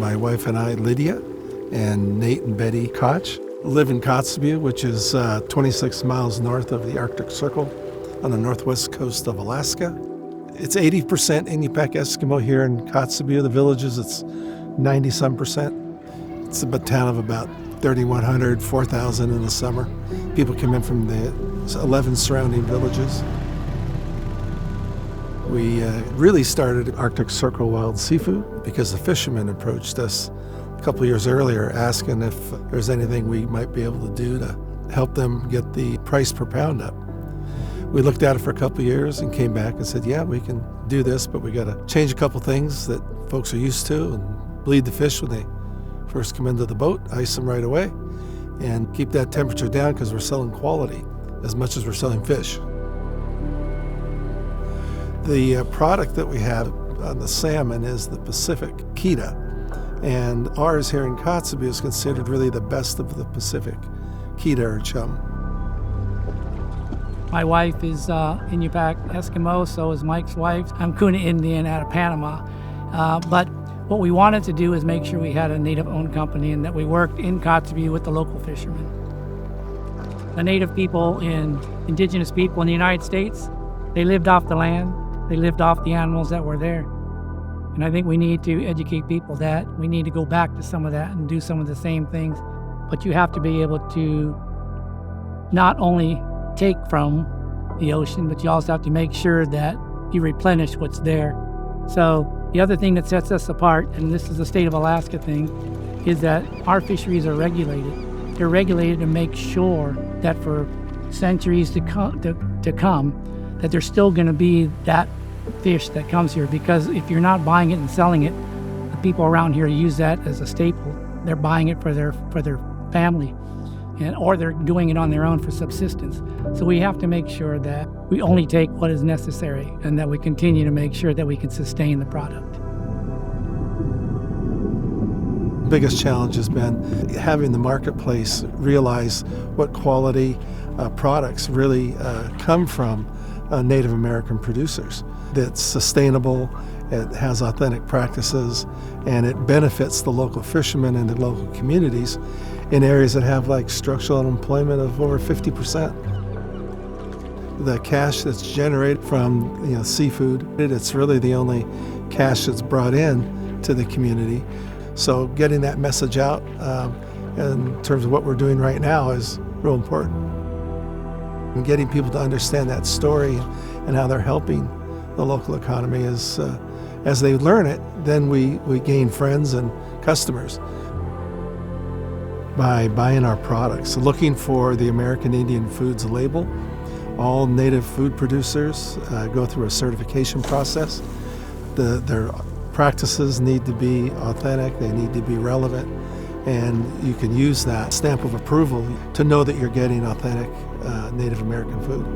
My wife and I, Lydia, and Nate and Betty Koch, live in Kotzebue, which is 26 miles north of the Arctic Circle on the northwest coast of Alaska. It's 80% Inupiaq Eskimo here in Kotzebue. The villages, it's 90-some percent. It's a town of about 3,100, 4,000 in the summer. People come in from the 11 surrounding villages. We really started Arctic Circle Wild Seafood because the fishermen approached us a couple years earlier asking if there's anything we might be able to do to help them get the price per pound up. We looked at it for a couple years and came back and said, yeah, we can do this, but we got to change a couple things that folks are used to and bleed the fish when they first come into the boat, ice them right away, and keep that temperature down because we're selling quality as much as we're selling fish. The product that we have on the salmon is the Pacific Keta, and ours here in Kotzebue is considered really the best of the Pacific Keta or chum. My wife is Inupiaq Eskimo, so is Mike's wife. I'm Kuna Indian out of Panama. But what we wanted to do is make sure we had a native-owned company and that we worked in Kotzebue with the local fishermen. The native people and indigenous people in the United States, they lived off the land. They lived off the animals that were there. And I think we need to educate people that we need to go back to some of that and do some of the same things. But you have to be able to not only take from the ocean, but you also have to make sure that you replenish what's there. So the other thing that sets us apart, and this is the state of Alaska thing, is that our fisheries are regulated. They're regulated to make sure that for centuries to come, that there's still going to be that fish that comes here. Because if you're not buying it and selling it, the people around here use that as a staple. They're buying it for their family. Or they're doing it on their own for subsistence. So we have to make sure that we only take what is necessary and that we continue to make sure that we can sustain the product. The biggest challenge has been having the marketplace realize what quality products really come from Native American producers. That's sustainable, it has authentic practices, and it benefits the local fishermen and the local communities in areas that have like structural unemployment of over 50%. The cash that's generated from seafood, it's really the only cash that's brought in to the community. So getting that message out in terms of what we're doing right now is real important. And getting people to understand that story and how they're helping the local economy is, as they learn it, then we gain friends and customers. By buying our products, looking for the American Indian Foods label. All native food producers go through a certification process. Their practices need to be authentic, they need to be relevant, and you can use that stamp of approval to know that you're getting authentic Native American food.